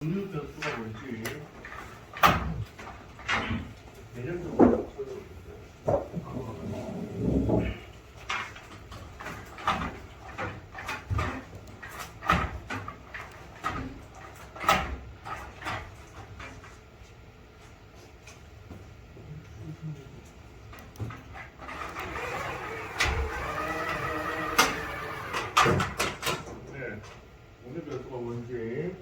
공유 변수가 뭔지 개념적으로 설명을 드릴게요. 네, 공유 변수가 뭔지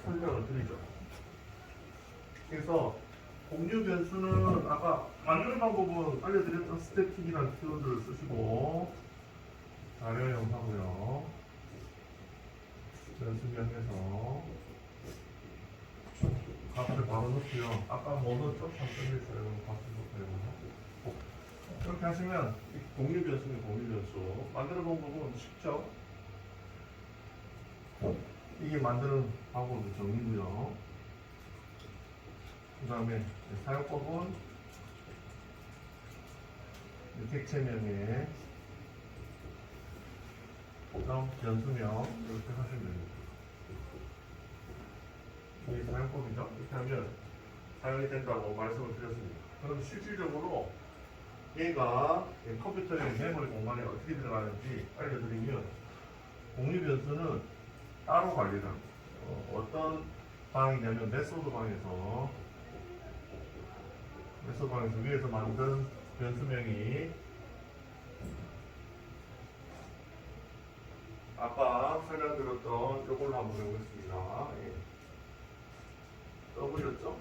설명을 드리죠. 그래서 공유 변수는 아까 만드는 방법은 알려드렸던 스태틱이라는 키워드를 쓰시고 자료형하고요. 변수명에서 값을 바로 넣고요. 아까 뭐 넣었죠? 3.1써요. 값을 넣고요. 이렇게 하시면 공유 변수는 공유 변수. 만드는 방법은 쉽죠? 이게 만드는 방법은 정의고요. 그 다음에 사용법은 객체명에 변수명 이렇게 하시면 됩니다. 이게 사용법이죠. 이렇게 하면 사용이 된다고 말씀을 드렸습니다. 그럼 실질적으로 얘가 컴퓨터의 메모리 공간에 어떻게 들어가는지 알려드리면 공유 변수는 따로 관리를 합니다. 어떤 방이냐면 메소드 방에서 위에서 만든 변수명이 아까 설명드렸던 이걸로 한번 해보겠습니다. W였죠?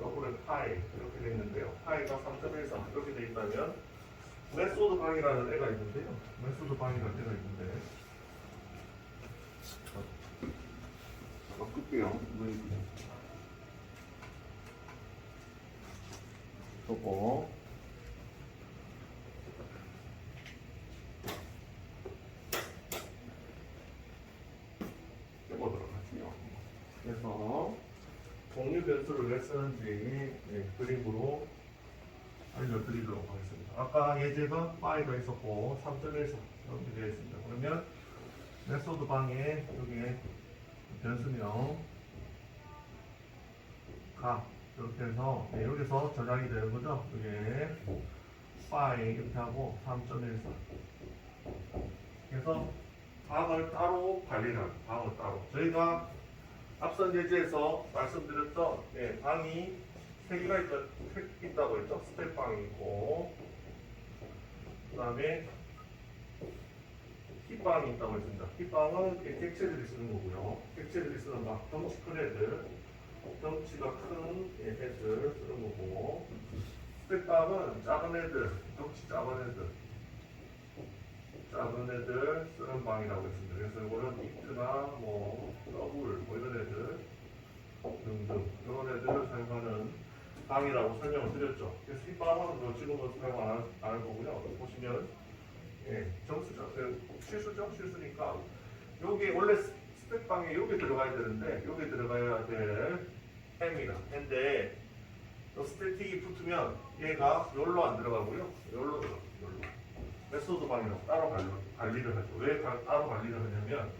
W의 파이 이렇게 되어 있는데요. 파이가 3.13 이렇게 되어 있다면 메소드 방이라는 애가 있는데요. 메소드 방이라는 애가 있는데 끌게요. 저거 이거 들어가지요. 그래서 공유 변수를 왜 쓰는지 그림으로 알려드리도록 하겠습니다. 아까 예제가 파이가 있었고 3.14 이렇게 되어 있습니다. 그러면 메소드 방에 여기에 변수명 값 이렇게 해서 여기서 저장이 되는 거죠. 이게 파이 이렇게 하고 3.14 그래서 방을 따로 관리를 합니다. 방을 따로 저희가 앞선 예제에서 말씀드렸던 방이 3개가 있다고 했죠. 스텝방이 있고 그 다음에 힙방이 있다고 했습니다. 힙방은 객체들이 쓰는 거고요. 객체들이 쓰는 방, 덩치 큰 애들, 덩치가 큰 애들 쓰는 거고, 스텝방은 작은 애들, 덩치 작은 애들 쓰는 방이라고 했습니다. 그래서 이거는 이트나 더블 이런 애들 등등 이런 애들을 사용하는 방이라고 설명을 드렸죠. 그래서 힙방은 지금은 사용 안 할 거고요. 보시면 정수죠. 실수니까 여기 원래 스택방에 여기 들어가야 되는데 여기 들어가야 될 M인데 스태틱이 붙으면 얘가 여기로 안 들어가고요. 여기로 메소드 방이라고 따로 관리를 하죠. 왜 따로 관리를 하냐면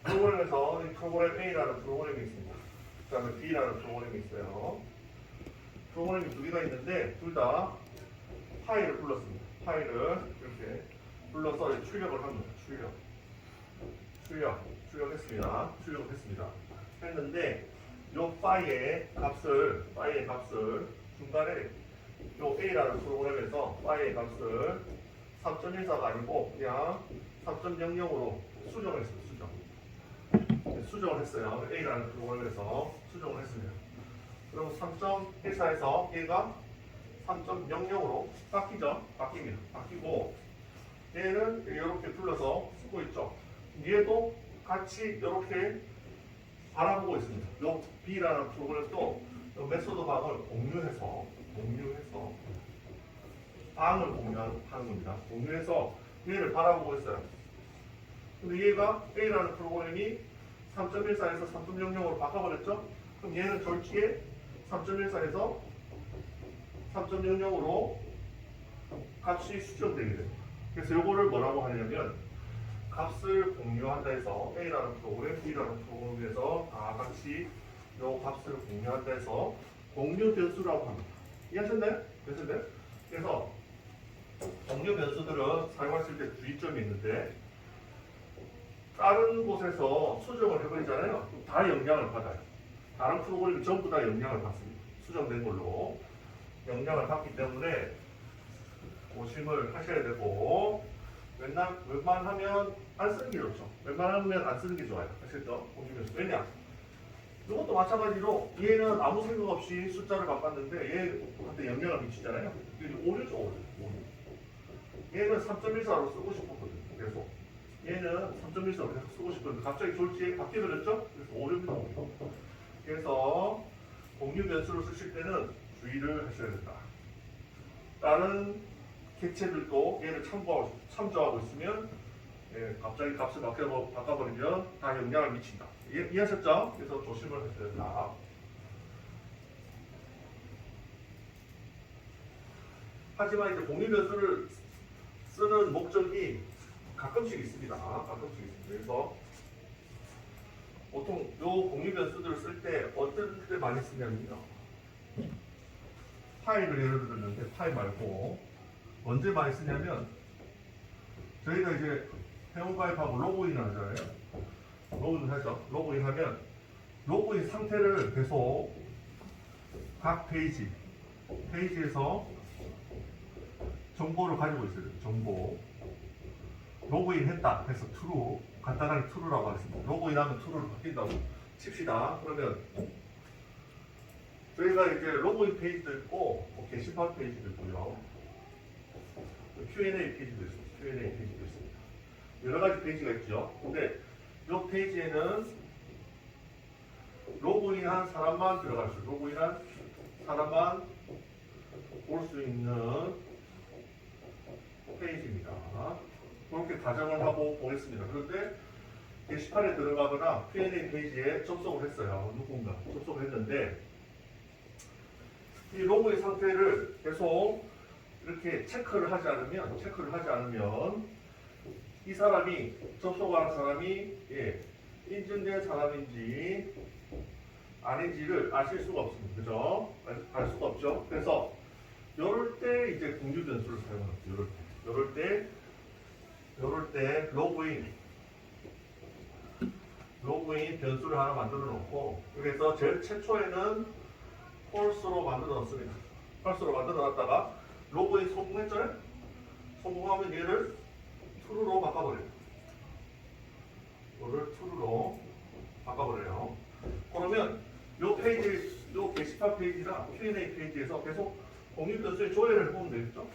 프로그램에서 이 프로그램 A라는 프로그램이 있습니다. 그 다음에 B라는 프로그램이 있어요. 프로그램이 두 개가 있는데 둘 다 파일을 불렀습니다. 파일을 이렇게 불러서 출력을 합니다. 출력했습니다. 했는데 이 파일의 값을 중간에 이 A라는 프로그램에서 파일의 값을 3.14가 아니고 그냥 3.00으로 수정을 했어요. A라는 프로그램에서 수정을 했습니다. 그럼 3.14에서 얘가 3.00으로 바뀌고 얘는 이렇게 불러서 쓰고 있죠. 얘도 같이 이렇게 바라보고 있습니다. 이 B라는 프로그램도 메소드 방을 공유해서 방을 공유하는 겁니다. 공유해서 얘를 바라보고 있어요. 근데 얘가 A라는 프로그램이 3.14에서 3.00으로 바꿔버렸죠. 그럼 얘는 절기에 3.14에서 3.00으로 값이 수정되게 됩니다. 그래서 요거를 뭐라고 하냐면 값을 공유한다 해서 A라는 프로그램, B라는 프로그램에서 다 같이 요 값을 공유한다 해서 공유 변수라고 합니다. 이해하셨나요? 됐는데? 그래서 공유 변수들은 사용할 수 있는 주의점이 있는데 다른 곳에서 수정을 해버리잖아요. 그럼 다 영향을 받아요. 다른 프로그램이 전부 다 영향을 받습니다. 수정된 걸로 영향을 받기 때문에 고심을 하셔야 되고 웬만하면 안 쓰는 게 좋죠. 웬만하면 안 쓰는 게 좋아요. 아시겠죠? 공유 변수. 왜냐? 이것도 마찬가지로 얘는 아무 생각 없이 숫자를 바꿨는데 얘한테 영향을 미치잖아요. 이게 오류죠, 오류. 얘는 3.14로 쓰고 싶었거든요. 계속. 얘는 3.14로 계속 쓰고 싶었는데 갑자기 졸지에 바뀌어버렸죠? 그래서 오류입니다, 오류. 그래서 공유 변수를 쓰실 때는 주의를 하셔야 된다. 다른 객체들도 얘를 참조하고 있으면 갑자기 값을 바꿔버리면 다 영향을 미친다. 이해하셨죠? 그래서 조심을 하셔야 된다. 하지만 이제 공유 변수를 쓰는 목적이 가끔씩 있습니다. 가끔씩 있습니다. 그래서 보통 요 공유 변수들을 쓸 때 어떨 때 많이 쓰냐면요. 파일을 예를 들었는데 파일 말고 언제 많이 쓰냐면 저희가 이제 회원가입하고 로그인 하잖아요. 로그인 하죠. 로그인 하면 로그인 상태를 계속 각 페이지에서 정보를 가지고 있어요. 정보. 로그인 했다 해서 true, 간단하게 true라고 하겠습니다. 로그인하면 true로 바뀐다고 칩시다. 그러면 저희가 이제 로그인 페이지도 있고 게시판 페이지도 있고요. Q&A 페이지도 있습니다. Q&A 페이지도 있습니다. 여러 가지 페이지가 있죠. 근데 이 페이지에는 로그인한 사람만 들어갈 수 있어요. 로그인한 사람만 볼 수 있는 페이지입니다. 그렇게 가정을 하고 보겠습니다. 그런데 게시판에 들어가거나 Q&A 페이지에 접속을 했어요. 누군가 접속을 했는데 이 로그인 상태를 계속 이렇게 체크를 하지 않으면 이 사람이 접속하는 사람이 인증된 사람인지 아닌지를 아실 수가 없습니다. 그죠? 알 수가 없죠. 그래서 이럴 때 이제 공유 변수를 사용합니다. 이럴 때 로그인 변수를 하나 만들어 놓고 그래서 제일 최초에는 false로 만들어 놨습니다. false로 만들어 놨다가 로그인 성공했잖아요? 성공하면 얘를 true로 바꿔버려요. 이거를 true로 바꿔버려요. 그러면 요 페이지, 요 게시판 페이지나 Q&A 페이지에서 계속 공유 변수의 조회를 해보면 되겠죠?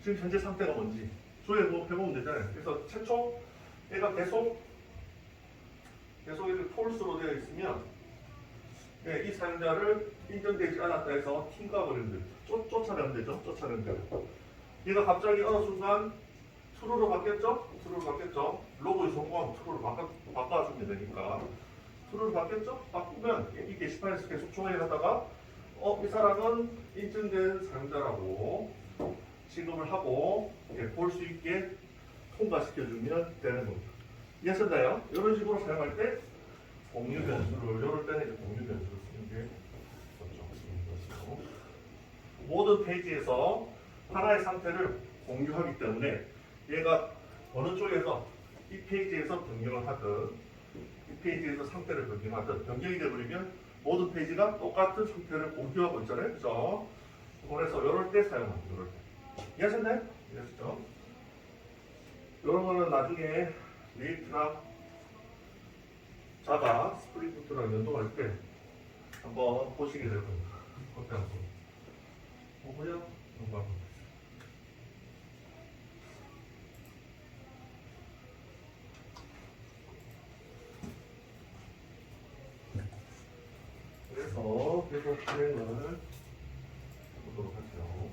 지금 현재 상태가 뭔지 조회해보면 되잖아요. 그래서 최초 얘가 계속 이렇게 false로 되어 있으면 이 사용자를 인정되지 않았다 해서 튕가버리면 되죠. 쫓아내면 되죠. 쫓아내면 되고. 얘가 갑자기 어느 순간 true로 바뀌었죠? 로그인 성공하면 true로 바꿔주면 되니까. true로 바뀌었죠? 바꾸면 이 게시판에서 계속 조회하다가 이 사람은 인증된 사용자라고 취급을 하고 볼 수 있게 통과시켜주면 되는 겁니다. 이해하셨나요? 이런 식으로 사용할 때 공유 변수를 이럴 때는 이제 공유 변수를 쓰는 게 좋죠. 모든 페이지에서 하나의 상태를 공유하기 때문에 얘가 어느 쪽에서 이 페이지에서 변경을 하든 이 페이지에서 상태를 변경하든 변경이 되버리면 모든 페이지가 똑같은 상태를 공유하고 있잖아요. 그죠? 그래서 이럴 때 사용합니다. 이럴 때. 이해하셨나요? 이해하셨죠? 이런 거는 나중에 리액트랑 자바, 스프링부트랑 연동할 때 한번 보시게 될 겁니다. 어때 한번 보고요. 한번 그래서 계속 진행을 해보도록 하죠.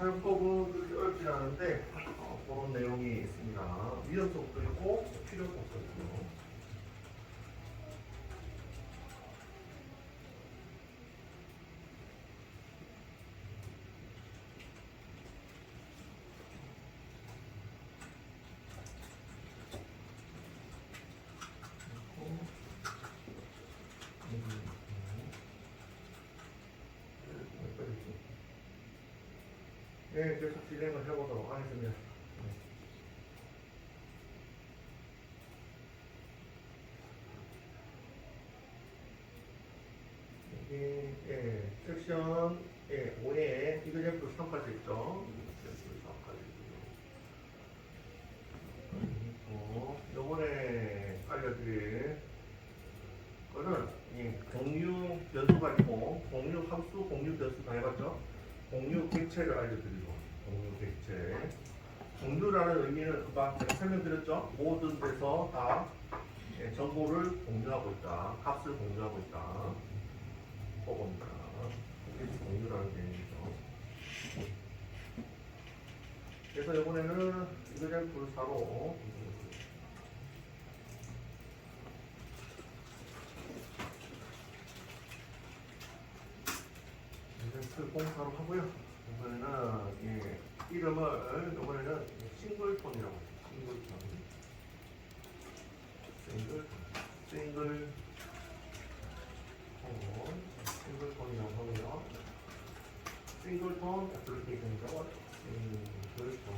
사용법은 그렇게 어렵지 않은데 그런 내용이 있습니다. 위험성도 있고 필요성도 있고. 네, 계속 진행을 해보도록 하겠습니다. 여기, 섹션 5에 이그젠플 3까지 있죠. 이그젠플 3까지 있고요. 요번에 알려드릴 거는 공유 변수 가지고 공유 함수, 공유 변수 다 해봤죠? 공유 객체를 알려드리고 공유 객체. 공유라는 의미는 금방 제가 설명드렸죠? 모든 데서 다 정보를 공유하고 있다, 값을 공유하고 있다. 그겁니다. 이게 공유라는 개념이죠. 그래서 이번에는 이그젠플 4로 이그젠플 공사로 하고요. 이번에는 이름을 이번에는 싱글톤이라고 해요. 싱글톤이라고 하고요. 싱글톤 애플리케이션이죠. 싱글톤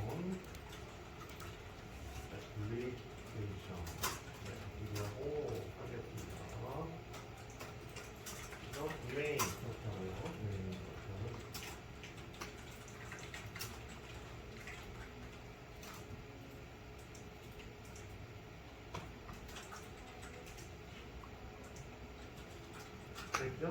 애플리케이션 이라고 하겠습니다. 그래서 메인 이렇게 하고요. 됐죠?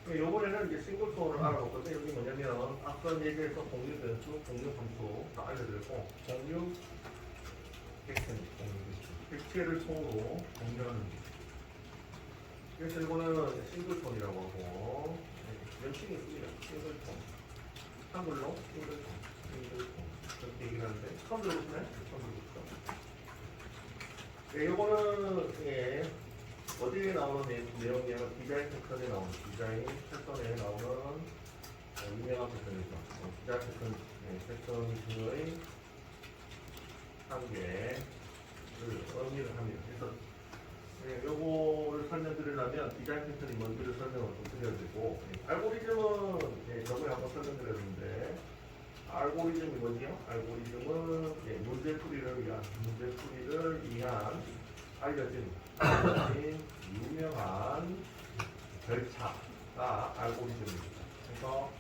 요번에는 이제 싱글톤을 알아볼 건데, 여기 뭐냐면, 앞선 얘기에서 공유 변수, 공유 함수 다 알려드렸고, 공유 객체를 통으로 공유하는. 그래서 이거는 싱글톤이라고 하고, 명칭이 있습니다. 싱글톤. 한글로 싱글톤. 그렇게 얘기를 하는데, 처음 들어보시나요? 처음 들어보시죠? 요거는, 어디에 나오는 내용이냐면 디자인 패턴에 나오는 유명한 패턴이죠. 디자인 패턴의 한계를 의미를 합니다. 그래서 요거를 설명드리려면 디자인 패턴이 뭔지를 설명을 좀 드려야 되고, 알고리즘은 저번에 한번 설명드렸는데, 알고리즘이 뭐지요? 알고리즘은 문제풀이를 위한 알려진 유명한 절차가 알고리즘입니다. 그래서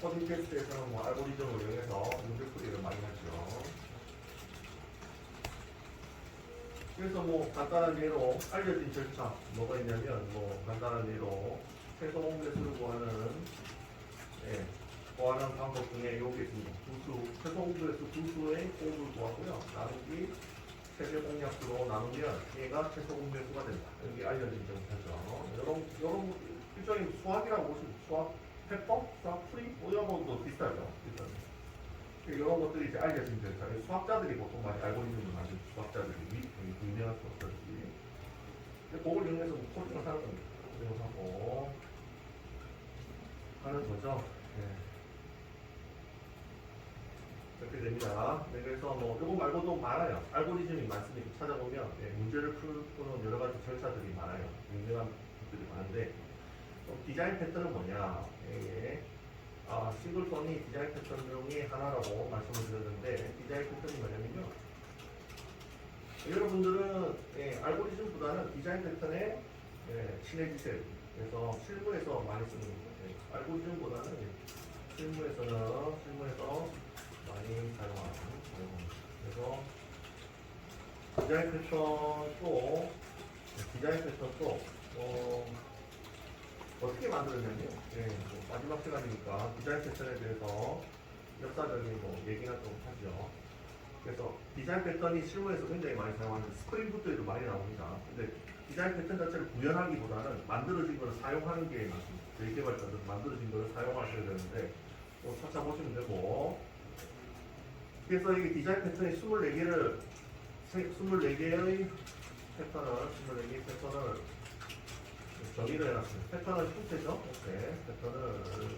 코딩 테스트에서는 뭐 알고리즘을 이용해서 문제풀이를 많이 하죠. 그래서 뭐 간단한 예로 알려진 절차 뭐가 있냐면 간단한 예로 최소 공배수를 구하는 방법 중에 여기 있습니다. 최소 공배수 구수의 곱을 구하고요. 나누기 세제 공약수로 나누면 얘가 최소 공배수가 된다. 여기 알려진 절차죠. 이런 일종의 수학이라고 보시면 수학 해법, 수학 풀이 이런 것도 비슷하죠. 이런 것들이 이제 알려진 절차. 수학자들이 보통 많이 알고리즘을 만든 수학자들이 유명한 수학자들이 그걸 이용해서 코딩을 하는 겁니다. 코딩을 하고 하는 거죠. 이렇게 됩니다. 그래서 이거 말고도 많아요. 알고리즘이 많습니다. 찾아보면 문제를 푸는 여러 가지 절차들이 많아요. 유명한 것들이 많은데 디자인 패턴은 뭐냐? 싱글톤이 디자인 패턴 중에 하나라고 말씀을 드렸는데 디자인 패턴이 뭐냐면요. 여러분들은 알고리즘보다는 디자인 패턴에 친해지세요. 그래서 실무에서 많이 쓰는 거예요. 알고리즘보다는 실무에서 많이 사용하는 겁니다. 그래서 디자인 패턴도 어떻게 만들었냐면 마지막 시간이니까 디자인 패턴에 대해서 역사적인 얘기나 좀 하죠. 그래서 디자인 패턴이 실무에서 굉장히 많이 사용하는 스프링부트에도 많이 나옵니다. 근데 디자인 패턴 자체를 구현하기보다는 만들어진 것을 사용하는 게 많습니다. 제2개발자들 만들어진 걸 사용하셔야 되는데 또 찾아보시면 되고 그래서 이 디자인 패턴이 24개를 24개의 패턴을 정의를 해놨습니다. 패턴은 형태죠. 이렇게 패턴을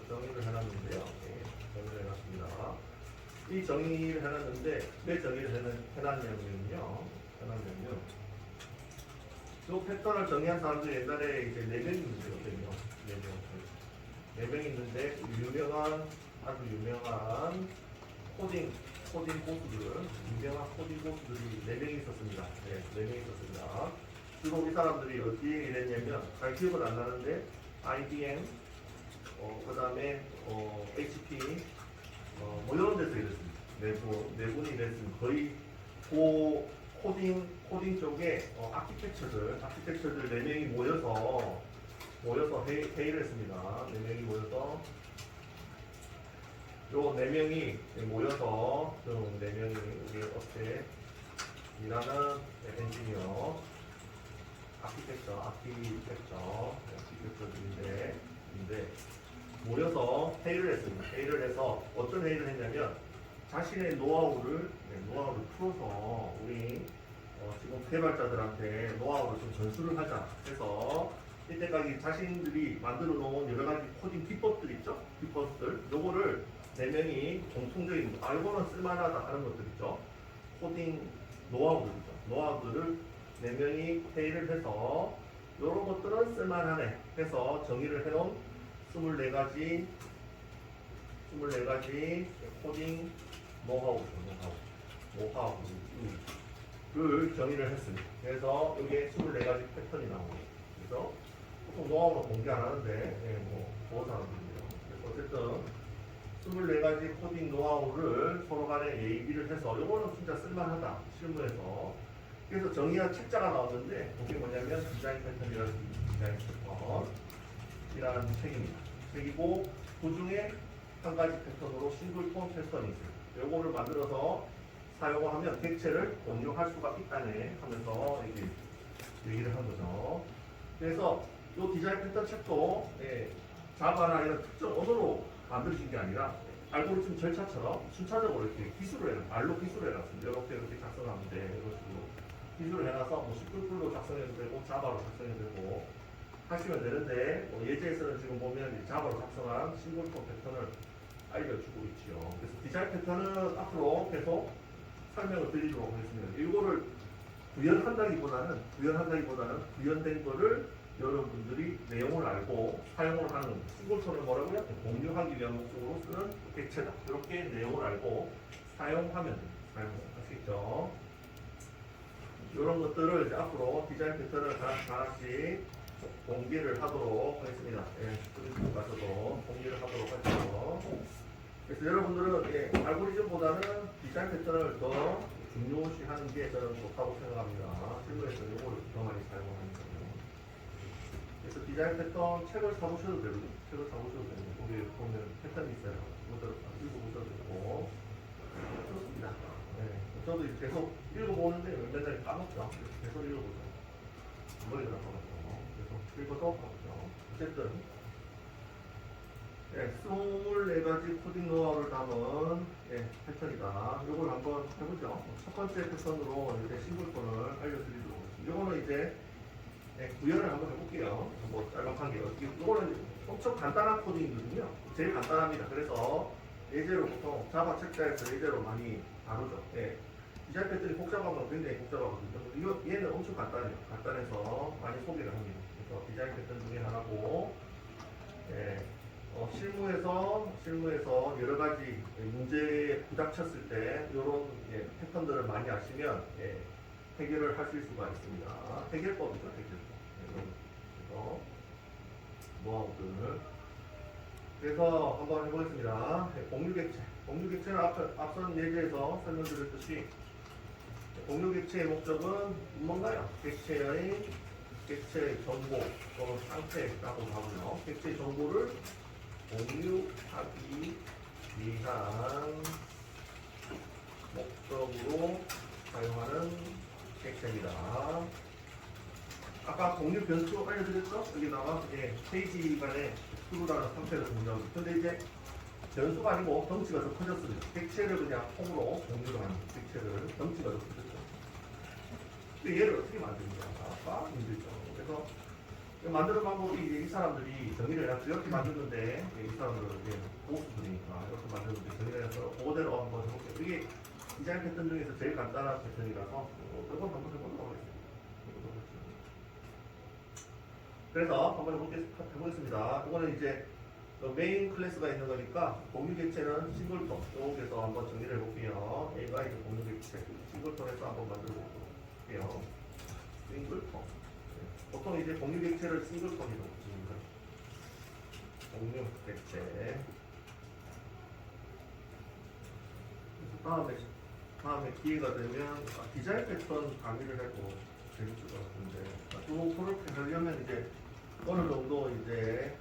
정의를 해놨는데요. 네, 정의를 해놨습니다. 이 정의를 해놨는데 왜 정의를 해놨냐면요. 이 패턴을 정의한 사람들이 옛날에 이제 4명이 있거든요. 4명 있는데 아주 유명한 코딩 고수들, 유명한 코딩 고수들이 4명이 있었습니다. 네, 4명이 있었습니다. 주로 이 사람들이 어디에 일했냐면 잘 기억은 안 나는데 IBM, 그 다음에 HP, 뭐 이런 데서 일했습니다. 네 분이 일했습니다. 거의 코딩 쪽에 아키텍처들 4명이 모여서 회의를 했습니다. 4명이 모여서 요 4명이 모여서 그 4명이 여기 업체 일하는 엔지니어 아키텍처들인데 모여서 회의를 했습니다. 회의를 해서 어떤 회의를 했냐면 자신의 노하우를 풀어서 우리 지금 개발자들한테 노하우를 좀 전수를 하자 해서 이때까지 자신들이 만들어 놓은 여러 가지 코딩 비법들 있죠? 비법들 요거를 4명이 공통적인 이거는 쓸만하다 하는 것들 있죠? 코딩 노하우들을 4명이 회의를 해서 이런 것들은 쓸만하네 해서 정의를 해놓은 24가지 코딩 노하우를 정의를 했습니다. 그래서 여기에 24가지 패턴이 나옵니다. 그래서 보통 노하우는 공개 안 하는데 좋은 사람들이에요. 그래서 어쨌든 24가지 코딩 노하우를 서로 간에 얘기를 해서 이거는 진짜 쓸만하다 실무에서 그래서 정의한 책자가 나왔는데 그게 뭐냐면 디자인 패턴이라는 책입니다. 책이고 그 중에 한 가지 패턴으로 싱글폰 패턴이 있어요. 요거를 만들어서 사용을 하면 객체를 공유할 수가 있다네 하면서 이렇게 얘기를 한 거죠. 그래서 이 디자인 패턴 책도 자바나 이런 특정 언어로 만들어진 게 아니라 알고리즘 절차처럼 순차적으로 이렇게 말로 기술을 해놨습니다. 이렇게 작성하면 돼. 이런 식으로 기술을 해놔서 뭐 C++로 작성해도 되고 자바로 작성해도 되고 하시면 되는데 예제에서는 지금 보면 자바로 작성한 싱글폰 패턴을 알려주고 있지요. 그래서 디자인 패턴은 앞으로 계속 설명을 드리도록 하겠습니다. 이거를 구현한다기보다는 구현된 거를 여러분들이 내용을 알고 사용을 하는 싱글폰을 뭐라고요? 공유하기 위한 목적으로 쓰는 객체다. 이렇게 내용을 알고 사용하면 됩니다. 아시겠죠? 이런 것들을 이제 앞으로 디자인 패턴을 하나씩 공개를 하도록 하겠습니다. 스튜디오 가서도 공개를 하도록 하죠. 그래서 여러분들은 알고리즘보다는 디자인 패턴을 더 중요시하는 게 저는 좋다고 생각합니다. 실무에서 이거를 더 많이 사용하는 거예요. 그래서 디자인 패턴 책을 사보셔도 되거든요. 거기 보면 패턴이 있어요. 그것들 읽어보셔도 되고 좋습니다. 저도 계속 읽어보는데 맨날 까먹죠. 계속 읽어보죠. 머리가 나빠가지고 계속 읽어서 까먹죠. 어쨌든 24가지 코딩 노하우를 담은 패턴이다. 이걸 한번 해보죠. 첫 번째 패턴으로 이제 싱글폰을 알려드리도록 하겠습니다. 이거는 이제 구현을 한번 해볼게요. 뭐 짤막하게. 이거는 엄청 간단한 코딩이거든요. 제일 간단합니다. 그래서 예제로 보통 자바 책자에서 예제로 많이 다루죠. 디자인 패턴이 복잡하면 굉장히 복잡하거든요. 얘는 엄청 간단해요. 간단해서 많이 소개를 합니다. 그래서 디자인 패턴 중에 하나고, 실무에서 여러 가지 문제에 부닥쳤을 때 이런 패턴들을 많이 아시면 해결을 하실 수가 있습니다. 해결법이죠, 해결법. 노하우들. 그래서 한번 해보겠습니다. 공유객체는 앞선 예제에서 설명드렸듯이 공유객체의 목적은 뭔가요? 객체의 정보 또는 상태라고 하고요. 객체의 정보를 공유하기 위한 목적으로 사용하는 객체입니다. 아까 공유 변수 알려드렸죠? 여기다가 페이지 간에 수루라는 상태를 공유하고. 근데 이제 변수가 아니고 덩치가 더 커졌습니다. 객체를 그냥 폼으로 공유를 하는 객체를 덩치가 더 커졌죠. 근데 얘를 어떻게 만드는가? 아까 힘들죠. 그래서 만드는 방법이 이제 이 사람들이 정의를 해서 이렇게 만드는데 이 사람들은 이제 보수들이니까 이렇게 만드는데 정의를 해서 그대로 한번 해볼게요. 이게 디자인 패턴 중에서 제일 간단한 패턴이라서 이건 한번 해보도록 하겠습니다. 그래서 한번 해보겠습니다. 이거는 이제 메인 클래스가 있는 거니까 공유 객체는 싱글톤 쪽에서 한번 정리를 해볼게요. A가 이제 공유 객체 싱글톤에서 한번 만들어 볼게요. 싱글톤. 보통 이제 공유 객체를 싱글톤이라고 부릅니다. 공유 객체. 다음에 기회가 되면 디자인 패턴 강의를 해도 재밌을 것 같은데 또 그렇게 하려면 이제 어느 정도 이제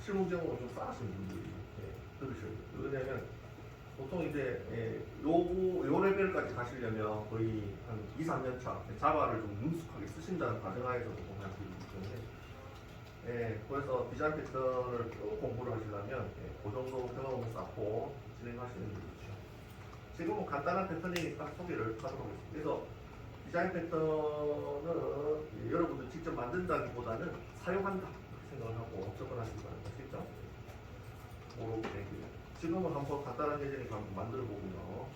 실무 경험을 좀 쌓으신 분들이 들으셔야 돼요. 왜냐면 보통 이제 요 레벨까지 가시려면 거의 한 2, 3년 차 자바를 좀 능숙하게 쓰신다는 가정하에서 공부할 수 있기 때문에 그래서 디자인 패턴을 쭉 공부를 하시려면 그 정도 경험을 쌓고 진행하시는 게 좋죠. 지금 뭐 간단한 패턴이니까 소개를 하도록 하겠습니다. 그래서 디자인 패턴은 여러분들 직접 만든다기보다는 사용한다 이렇게 생각을 하고 접근하시기 바랍니다. 직접 이렇게 지금은 한번 간단한 예제니까 한번 만들어 보고요.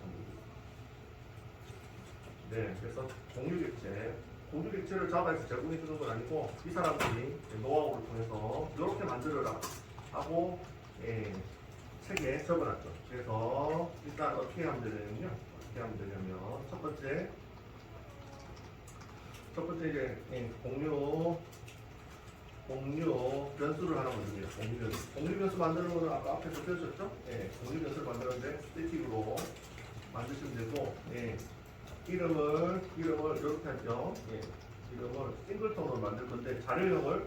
네, 그래서 공유 객체를 자바에서 제공해 주는 건 아니고 이 사람들이 노하우를 통해서 이렇게 만들어라 하고 책에 적어놨죠. 그래서 일단 어떻게 하면 되냐면요. 첫 번째 이제 공유 변수를 하나 만듭니다. 공유 변수 만드는 거는 아까 앞에서 배우셨죠? 공유 변수를 만드는데 스태틱으로 만드시면 되고, 이름을 이렇게 하죠. 이름을 싱글톤으로 만들 건데 자료형을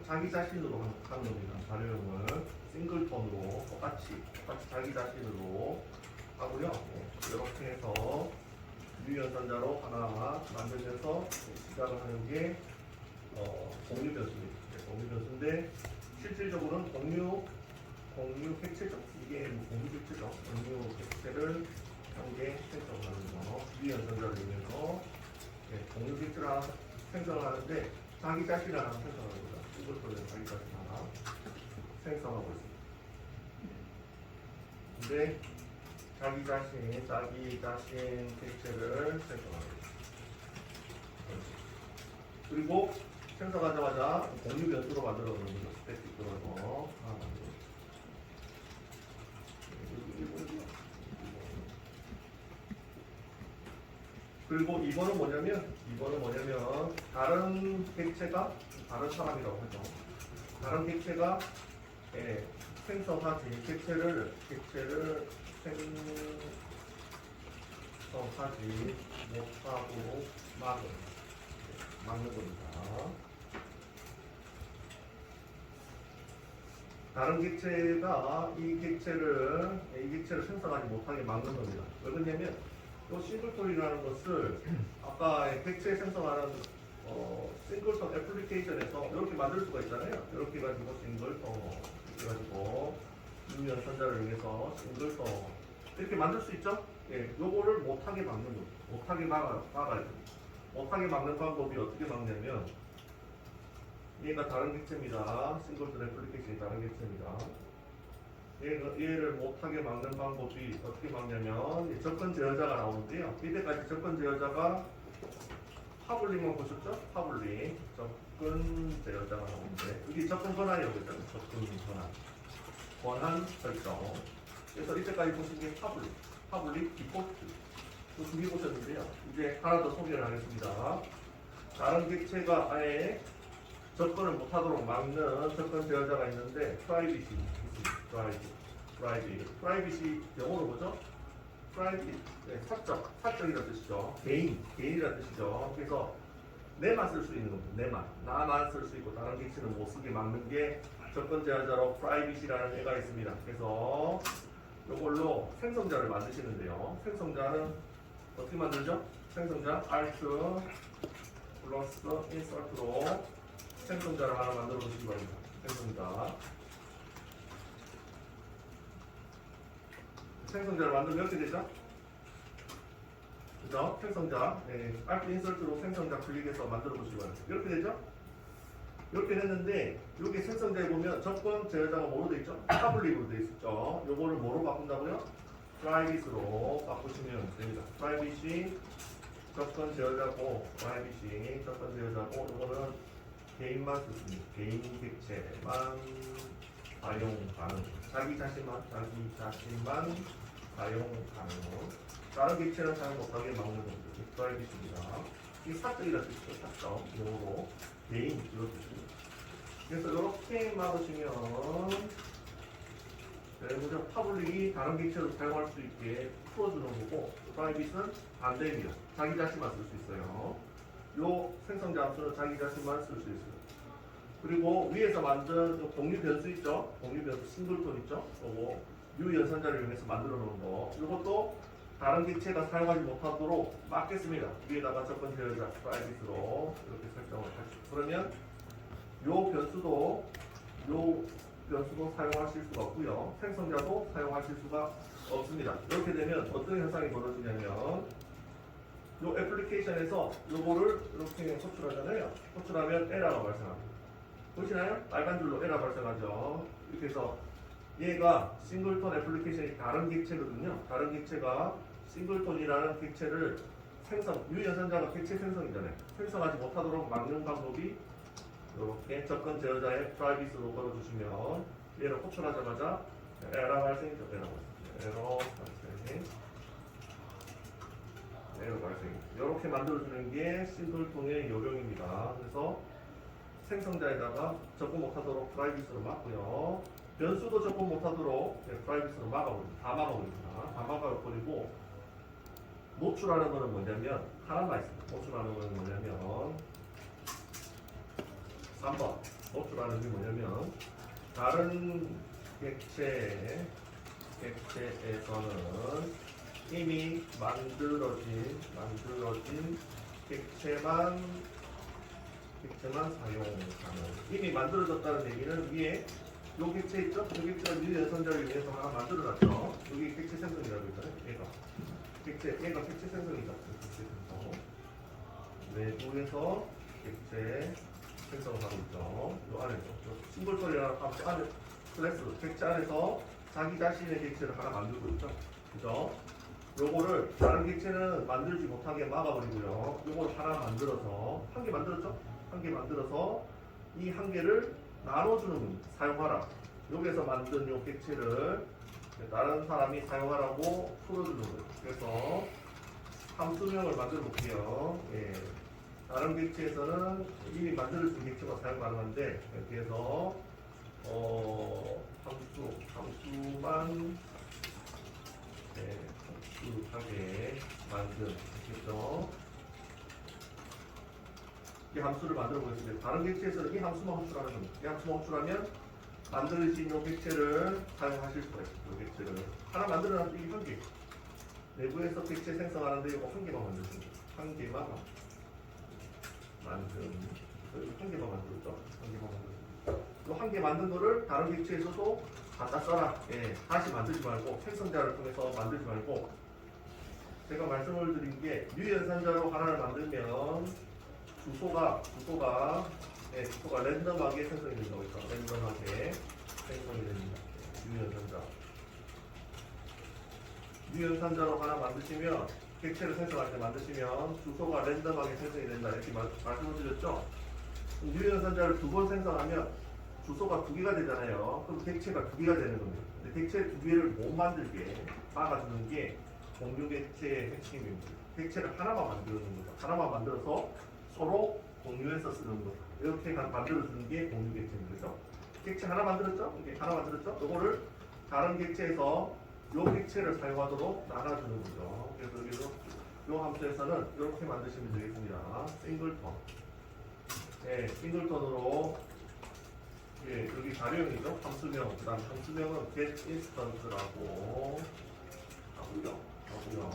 자기 자신으로 하는 겁니다. 자료형을 싱글톤으로 똑같이 자기 자신으로 하고요. 이렇게 해서 유연선자로 하나 만들면서 시작을 하는 게 공유 변수입니다. 공유 변수인데 실질적으로는 공유 객체죠. 이게 공유 객체죠. 공유 객체를 한개 생성하는 거. 유연선자를 이용해서 공유 객체를 하나 생성을 하는데 자기 자신을 하나 생성하는 거죠. 이것도 자기 자신 하나 생성하고 있습니다. 근데 자기 자신 객체를 생성하는 거죠. 그리고 생성하자마자 공유 변수로 만들어 놓는 거죠. 스태틱 들어서 하나 만들어. 그리고 이거는 뭐냐면 다른 객체가 다른 사람이라고 하죠. 다른 객체가 생성하지 객체를 생성하지 못하고 막는 겁니다. 다른 객체가 이 객체를 생성하지 못하게 막는 겁니다. 왜 그러냐면 이 싱글톤이라는 것을 아까 객체 생성하는 싱글톤 애플리케이션에서 이렇게 만들 수가 있잖아요. 이렇게 가지고 싱글톤 이렇게 가지고 유연선자를 이용해서 싱글톤 이렇게 만들 수 있죠? 요거를 못하게 막는 겁니다. 못하게 막아야 됩니다. 못하게 막는 방법이 어떻게 막냐면 얘가 다른 객체입니다. 싱글톤 애플리케이션이 다른 객체입니다. 얘를 못하게 막는 방법이 어떻게 막냐면 접근 제어자가 나오는데요. 이때까지 접근 제어자가 파블링만 보셨죠? 파블링 접근 제어자가 나오는데 이게 접근 권한이라고 했잖아요. 접근 권한 설정. 그래서 이때까지 보신 게 파블릭 디포트 두 개 보셨는데요. 이제 하나 더 소개를 하겠습니다. 다른 객체가 아예 접근을 못하도록 막는 접근 제어자가 있는데 프라이빗이 있습니다. 프라이빗이 영어로 뭐죠? 프라이빗, 사적이라는 뜻이죠. 개인이라는 뜻이죠. 그래서 내만 쓸 수 있는 겁니다. 나만 쓸 수 있고 다른 객체는 못 쓰게 막는 게 접근 제어자로 프라이빗이라는 애가 있습니다. 그래서 이걸로 생성자를 만드시는데요. 생성자는 어떻게 만들죠? 생성자 Alt 플러스 인서트로 생성자를 하나 만들어 보시기 바랍니다. 생성자를 만들면 이렇게 되죠? 그죠? 생성자, Alt 인서트로 생성자 클릭해서 만들어 보시기 바랍니다. 이렇게 되죠? 이렇게 됐는데 여기 생성자에 보면 조건 제어자가 뭐로 되어 있죠? 파블릭으로 되어 있죠. 요거를 뭐로 바꾼다고요? private로 바꾸시면 됩니다. privacy 조건 제어자고 privacy 조건 제어자고 요거는 개인만 쓰습니다. 개인 객체만 사용 가능. 자기 자신만 사용 가능. 다른 객체는 사용 못하게 막는 겁니다. privacy입니다. 이 사적이라는 뜻이죠. 사적. 요거 개인 이런 뜻입니다. 그래서 이렇게 막으시면 그죠? 파블릭이 다른 객체로 사용할 수 있게 풀어주는 거고 프라이빗은 안 됩니다. 자기 자신만 쓸 수 있어요. 요 생성자 함수는 자기 자신만 쓸 수 있어요. 그리고 위에서 만든 공유 변수 있죠? 공유 변수 싱글톤 있죠? 그거 유 연산자를 이용해서 만들어 놓은 거 이것도 다른 객체가 사용하지 못하도록 막겠습니다. 위에다가 조건 제어자 프라이빗으로 이렇게 설정을 하시죠. 그러면 요 변수도 사용하실 수가 없고요. 생성자도 사용하실 수가 없습니다. 이렇게 되면 어떤 현상이 벌어지냐면 요 애플리케이션에서 요거를 이렇게 호출하잖아요. 호출하면 에러가 발생합니다. 보시나요? 빨간 줄로 에러 발생하죠. 이렇게 해서 얘가 싱글톤 애플리케이션이 다른 객체거든요. 다른 객체가 싱글톤이라는 객체를 유연산자가 객체 생성이잖아요. 생성하지 못하도록 막는 방법이 이렇게 접근 제어자의 프라이빗으로 걸어주시면 얘를 호출하자마자 에러 발생이죠. 에러 발생. 이렇게 만들어주는 게 싱글톤의 요령입니다. 그래서 생성자에다가 접근 못하도록 프라이빗으로 막고요. 변수도 접근 못하도록 프라이빗으로 막아버립니다. 다 막아버립니다. 다 막아버리고 노출하는 거는 뭐냐면 하나만 있습니다. 노출하는 거는 뭐냐면 3번 노출하는 게 뭐냐면 다른 객체에서는 이미 만들어진 객체만 사용 가능. 이미 만들어졌다는 얘기는 위에 요 객체 있죠? 요 객체가 유연선자를 위해서 하나 만들어놨죠. 여기 객체 생성이라고 있잖아요. 얘가 객체 생성이다. 객체 생성. 내부에서 객체 생성을 하고 있죠. 요 안에서 싱글톤이라는 함수 안에 클래스 객체 안에서 자기 자신의 객체를 하나 만들고 있죠. 그죠? 요거를 다른 객체는 만들지 못하게 막아버리고요. 요걸 하나 만들어서 한 개 만들었죠? 한 개 만들어서 이 한 개를 나눠주는 겁니다. 사용하라. 여기서 만든 요 객체를 다른 사람이 사용하라고 풀어주는 거예요. 그래서 함수명을 만들어 볼게요. 다른 객체에서는 이미 만들어진 객체가 사용 가능한데 이렇게 해서 함수만 함수하게 만들겠죠. 이 함수를 만들어 보겠습니다. 다른 객체에서는 이 함수만 호출하는 겁니다. 이 함수만 호출하면 만들어진 이 객체를 사용하실 수가 있습니다. 이 객체를 하나 만들어놨는데 이게 한 개. 내부에서 객체 생성하는데 이거 한 개만 만들습니다. 한 개만 만들었죠. 한 개 만든 거를 다른 객체에서도 갖다 써라. 다시 만들지 말고 생성자를 통해서 만들지 말고 제가 말씀을 드린 게 유연산자로 하나를 만들면 주소가 랜덤하게 생성이 된다고 했죠. 랜덤하게 생성이 됩니다. 유연산자로 하나 만드시면 객체를 생성할 때 만드시면 주소가 랜덤하게 생성이 된다 이렇게 말씀을 드렸죠. 유연산자를 2번 생성하면 주소가 2개가 되잖아요. 그럼 객체가 2개가 되는 겁니다. 근데 객체 2개를 못 만들게 막아주는 게 공유 객체의 핵심입니다. 객체를 하나만 만들어주는 거죠. 하나만 만들어서 서로 공유해서 쓰는 거. 이렇게 만들어주는 게 공유 객체입니다. 그렇죠? 객체 하나 만들었죠? 이게 하나 만들었죠? 이거를 다른 객체에서 요 객체를 사용하도록 나눠주는 거죠. 그래서 여기서 요 함수에서는 이렇게 만드시면 되겠습니다. 싱글톤. 싱글톤으로 여기 가령이죠. 함수명. 그다음 함수명은 getInstance라고 하고요.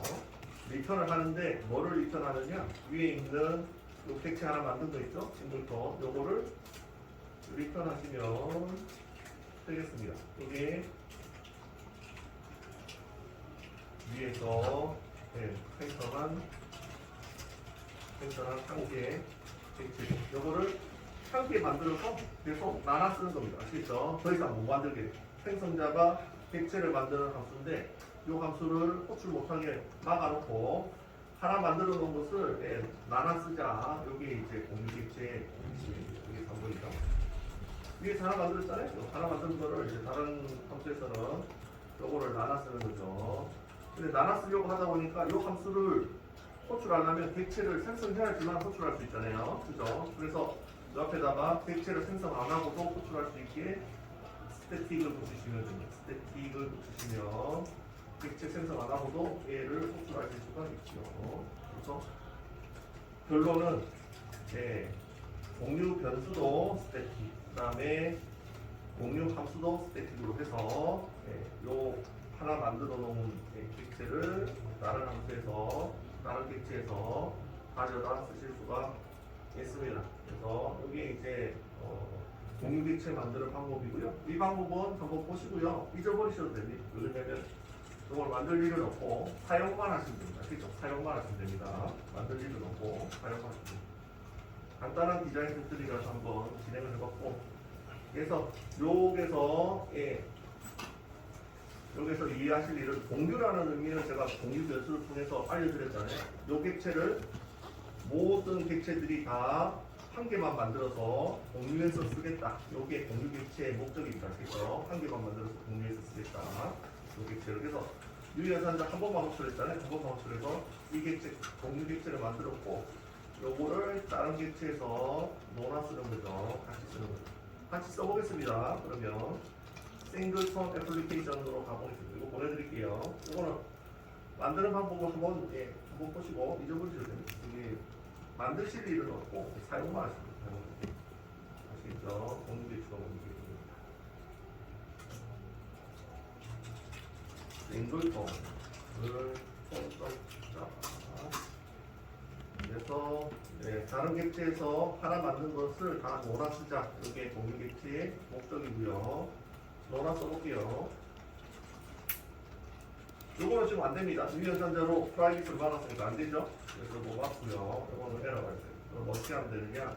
리턴을 하는데 뭐를 리턴하느냐? 위에 있는 요 객체 하나 만든 거 있죠? 싱글톤. 요거를 리턴 하시면 되겠습니다. 여기 위에서 생성한 한 개의 객체. 요거를 한 개 만들어서 계속 나눠 쓰는 겁니다. 아시겠죠? 더 이상 못 만들게. 생성자가 객체를 만드는 함수인데 이 함수를 호출 못하게 막아놓고 하나 만들어 놓은 것을 나눠 쓰자. 여기 이제 공유 객체 여기 3번이죠. 위에서 하나 만들었잖아요. 하나 만든 거를 이제 다른 함수에서는 요거를 나눠 쓰는 거죠. 근데 나눠 쓰려고 하다 보니까 이 함수를 호출하려면 객체를 생성해야지만 호출할 수 있잖아요. 그죠? 그래서 옆에다가 객체를 생성 안 하고도 호출할 수 있게 스태틱을 붙이시면 됩니다. 스태틱을 붙이시면 객체 생성 안 하고도 얘를 호출하실 수가 있죠. 그래서 결론은 공유 변수도 스태틱, 그 다음에 공유 함수도 스태틱으로 해서 요 하나 만들어 놓은 객체를 다른 함수에서 다른 객체에서 가져다 쓰실 수가 있습니다. 그래서 여기 이제 공유 객체 만드는 방법이고요. 이 방법은 한번 보시고요. 잊어버리셔도 됩니다. 왜냐면 이걸 만들 일은 없고 사용만 하시면 됩니다. 그렇죠? 사용만 하시면 됩니다. 만들 일은 없고 사용만 하시면 됩니다. 간단한 디자인 튜토리얼을 한번 진행을 해봤고, 그래서 여기서 이해하실 일은 공유라는 의미는 제가 공유 변수를 통해서 알려드렸잖아요. 요 객체를 모든 객체들이 다 한 개만 만들어서 공유해서 쓰겠다. 요게 공유 객체의 목적입니다. 그래서 한 개만 만들어서 공유해서 쓰겠다. 요 객체를. 그래서 유연산자 한 번만 호출했잖아요. 한 번만 호출해서 이 객체, 공유 객체를 만들었고, 요거를 다른 객체에서 논아 쓰는 거죠. 같이 쓰는 거죠. 같이 써보겠습니다. 그러면 싱글톤 애플리케이션으로 가보겠습니다. 이거 보내드릴게요. 이거는 만드는 방법을 한번 보시고 잊어버리셔도 됩니다. 이게 만드실 일은 없고 사용만 하시면 됩니다. 아시겠죠? 공유 객체가 싱글톤을 그래서 다른 객체에서 하나 만든 것을 다 논아 쓰자. 이게 공유 객체의 목적이고요. 논아 써볼게요. 요거는 지금 안 됩니다. 유연산자로 프라이빗을 받았으니까 안 되죠. 그래서 뭐 맞고요. 요거는 에러가 있어요. 그럼 어떻게 하면 되느냐?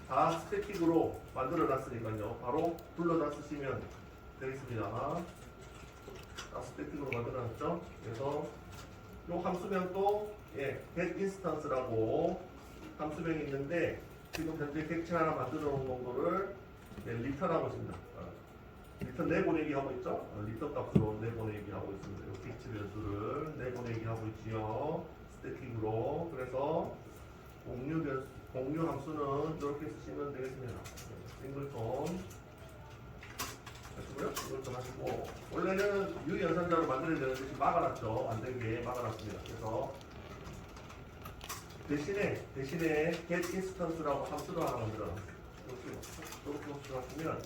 다 스태틱으로 만들어 놨으니까요. 바로 불러다 쓰시면 되겠습니다. 다 스태틱으로 만들어 놨죠. 그래서 요 함수명도 get instance라고 함수명이 있는데 지금 현재 객체 하나 만들어 놓은 거를 리턴하고 있습니다. 리턴 내보내기 하고 있죠? 리턴 값으로 내보내기 하고 있습니다. 요 객체 변수를 내보내기 하고 있지요. 스태틱으로. 그래서 공유 함수는 이렇게 쓰시면 되겠습니다. 싱글톤 하시고요. 싱글톤 하시고, 원래는 유연산자로 만들어야 되는데 지금 막아놨죠. 안 된 게 막아놨습니다. 그래서 대신에 get instance라고 함수를 하나 만들어놨어요. 이렇게 호출하시면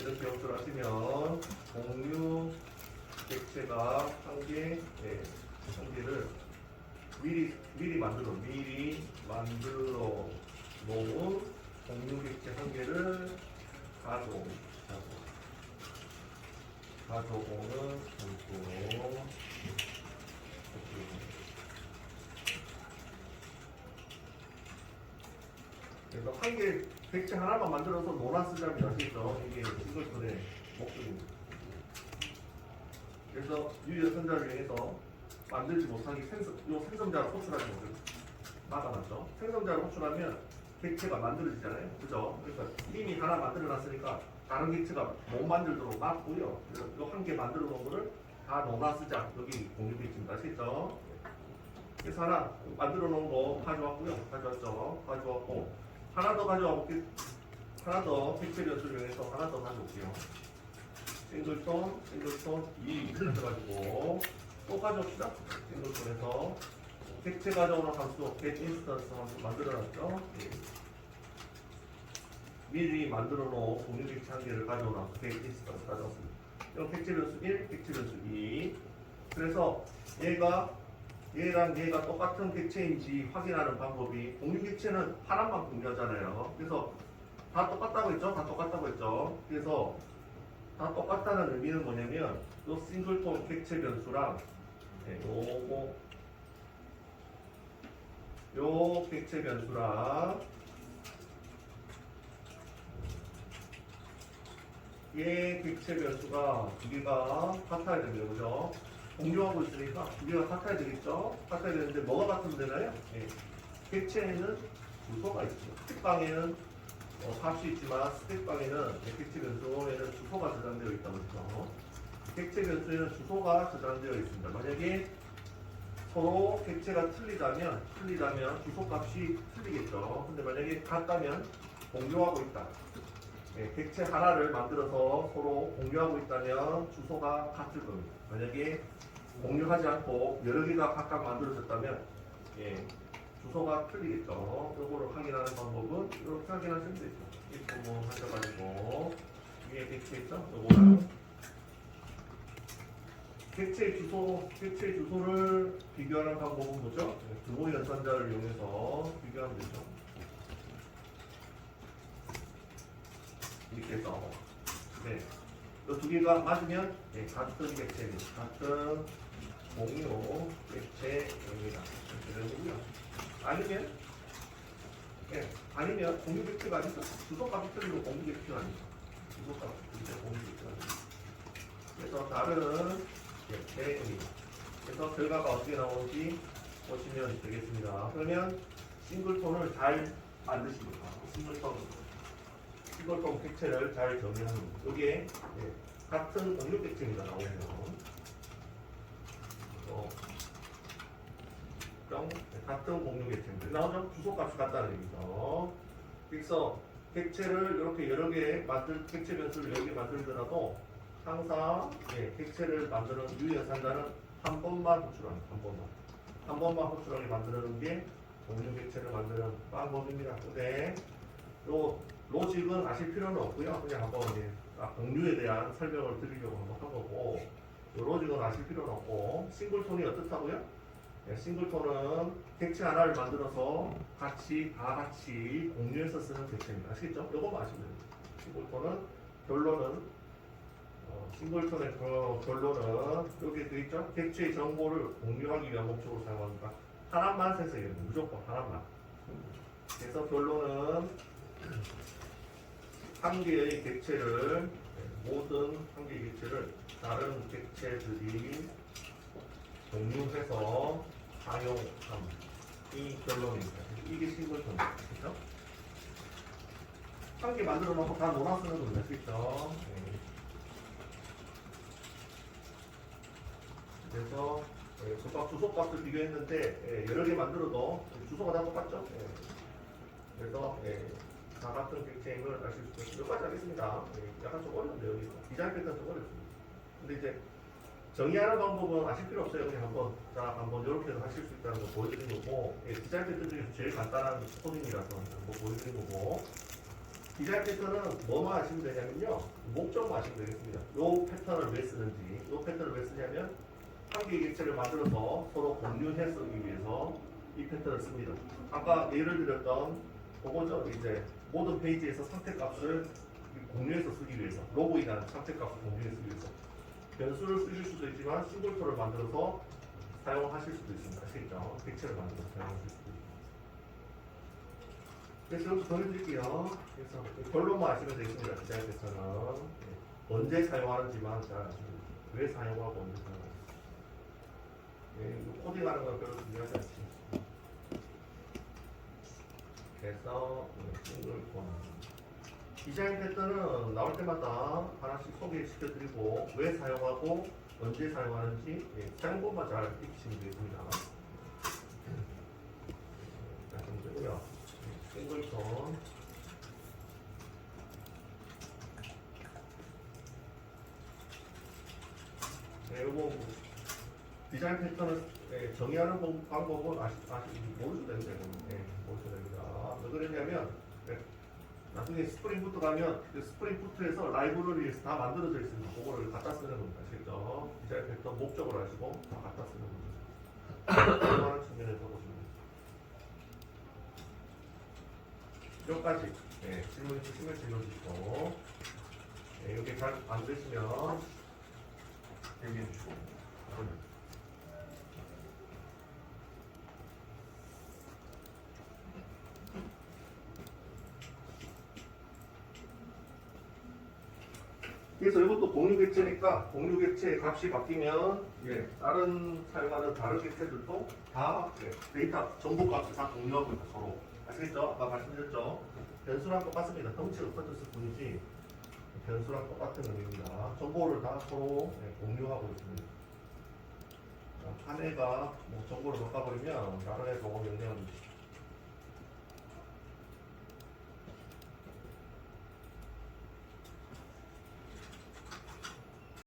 이렇게 호출하시면 공유 객체가 한 개를 미리 만들어 놓은 공유 객체 한 개를 가져오는 함수. 그래서 한 개 객체 하나만 만들어서 논아 쓰자면 아시겠죠? 이게 싱글톤의 목적입니다. 그래서 유연산자를 이용해서 만들지 못하게 생성자를 호출하지 못해요. 막아놨죠. 생성자를 호출하면 객체가 만들어지잖아요. 그죠? 그러니까 이미 하나 만들어놨으니까 다른 객체가 못 만들도록 막고요. 이 한 개 만들어 놓은 거를 다 논아 쓰자. 여기 공유 객체입니다. 아시겠죠? 그래서 하나 만들어 놓은 거 가져왔고요. 가져왔고 하나 더 가져와볼게요. 하나 더 객체 변수를 이용해서 하나 더 가져올게요. 싱글톤 2 가져가지고 또 가져옵시다. 싱글톤에서 객체 가져오는 함수 get instance 함수 만들어놨죠. 미리 만들어 놓은 공유 객체 한 개를 가져오는 함수 get instance 가져왔습니다. 이건 객체 변수 1, 객체 변수 2. 그래서 얘가 얘랑 얘가 똑같은 객체인지 확인하는 방법이 공유 객체는 하나만 공유하잖아요. 그래서 다 똑같다고 했죠? 다 똑같다고 했죠? 그래서 다 똑같다는 의미는 뭐냐면 요 싱글톤 객체 변수랑 요 객체 변수랑 얘 객체 변수가 두 개가 같아야 됩니다. 그죠? 공유하고 있으니까 두 개가 같아야 되겠죠? 같아야 되는데 뭐가 같으면 되나요? 객체에는 주소가 있죠. 스택방에는 값이 있지만 스택방에는 객체 변수에는 주소가 저장되어 있다고 했죠. 객체 변수에는 주소가 저장되어 있습니다. 만약에 서로 객체가 틀리다면 주소값이 틀리겠죠. 근데 만약에 같다면 공유하고 있다. 객체 하나를 만들어서 서로 공유하고 있다면 주소가 같을 겁니다. 만약에 공유하지 않고 여러 개가 각각 만들어졌다면 주소가 틀리겠죠. 이거를 확인하는 방법은 이렇게 확인하시면 되죠. 이 부분 하셔가지고 위에 객체 있죠? 이거랑 객체 주소를 비교하는 방법은 뭐죠? 두모 연산자를 이용해서 비교하면 되죠. 이렇게 해서 이 두 개가 맞으면 같은 객체입니다. 같은 공유 객체입니다. 이렇게 되고요. 아니면 공유 객체가 아니죠. 주소값이 틀리고 공유 객체가 아니죠. 주소값이 틀리고 공유 객체가 아니죠. 그래서 다른 객체입니다. 그래서 결과가 어떻게 나오는지 보시면 되겠습니다. 그러면 싱글톤을 잘 만드십니다. 싱글톤 객체를 잘 정의하는 거죠. 여기에 같은 공유 객체입니다. 나오면 같은 공유 객체입니다. 나오죠? 주소값이 같다는 얘기죠. 그래서 객체를 이렇게 여러 개 객체 변수를 여러 개 만들더라도 항상 객체를 만드는 유연산자는 한 번만 호출합니다. 한 번만 호출하게 만드는 게 공유 객체를 만드는 방법입니다. 근데 요 로직은 아실 필요는 없고요. 그냥 한번 공유에 대한 설명을 드리려고 한번 한 거고, 요 로직은 아실 필요는 없고, 싱글톤이 어떻다고요? 싱글톤은 객체 하나를 만들어서 다 같이 공유해서 쓰는 객체입니다. 아시겠죠? 요거만 아시면 됩니다. 싱글톤의 결론은 여기 되어 있죠? 객체의 정보를 공유하기 위한 목적으로 사용합니다. 하나만 생성해야 됩니다. 무조건 하나만. 그래서 결론은 한 개의 객체를 모든 한 개의 객체를 다른 객체들이 공유해서 사용함이 결론입니다. 이게 싱글톤입니다. 그렇죠? 한 개 만들어 놓고 다 놀아 쓰는 겁니다. 그렇죠? 그래서 주소값을 비교했는데 여러 개 만들어도 주소가 다 똑같죠? 그래서 다 같은 객체임을 아실 수 있습니다. 몇 가지 하겠습니다. 약간 좀 어려운데요. 여기서 디자인 패턴 좀 어렵습니다. 근데 이제 정의하는 방법은 아실 필요 없어요. 그냥 한번 이렇게 해서 하실 수 있다는 거 보여드린 거고, 디자인 패턴 중에서 제일 간단한 코딩이라서 한번 보여드린 거고, 디자인 패턴은 뭐만 아시면 되냐면요, 목적만 아시면 되겠습니다. 이 패턴을 왜 쓰는지, 이 패턴을 왜 쓰냐면 한 개의 객체를 만들어서 서로 공유해 쓰기 위해서 이 패턴을 씁니다. 아까 예를 들었던 그거죠. 이제 모든 페이지에서 상태값을 공유해서 쓰기 위해서, 로그인한 상태값을 공유해서 쓰기 위해서 변수를 쓰실 수도 있지만 싱글톤을 만들어서 사용하실 수도 있습니다. 아시겠죠? 객체를 만들어서 사용하실 수도 있습니다. 그래서 여기서 보여드릴게요. 그래서 결론만 아시면 되겠습니다. 디자인 패턴은 언제 사용하는지만 잘 아시면 됩니다. 왜 사용하고 언제 사용하는지. 코딩하는 건 별로 중요하지 않습니다. 그래서 싱글톤 디자인 패턴은 나올 때마다 하나씩 소개시켜드리고 왜 사용하고 언제 사용하는지 사용법만 잘 익히시면 되겠습니다. 자, 그리고요 싱글톤 요거 디자인 패턴을 정의하는 방법은 모르셔도 됩니다. 모르셔도 됩니다. 왜 그러냐면 나중에 스프링부트 가면 그 스프링부트에서 라이브러리에서 다 만들어져 있습니다. 그거를 갖다 쓰는 겁니다. 아시겠죠? 디자인 패턴 목적을 아시고 다 갖다 쓰는 겁니다. 사용하는 측면에서 보시면 됩니다. 여기까지 네, 질문 있으시면 질문 주시고 네, 여기 잘 안 되시면 얘기해 주시고 그래서 이것도 공유객체니까 공유객체의 값이 바뀌면 예, 다른 사용하는 다른 객체들도 다 예, 데이터 정보 값을 다 공유하고 있다 서로 아시겠죠? 아까 말씀드렸죠? 변수랑 똑같습니다. 덩치가 커졌을 뿐이지 변수랑 똑같은 의미입니다. 정보를 다 서로 예, 공유하고 있습니다. 한 애가 뭐 정보를 바꿔버리면 다른 애가 오고 영향을 미치죠.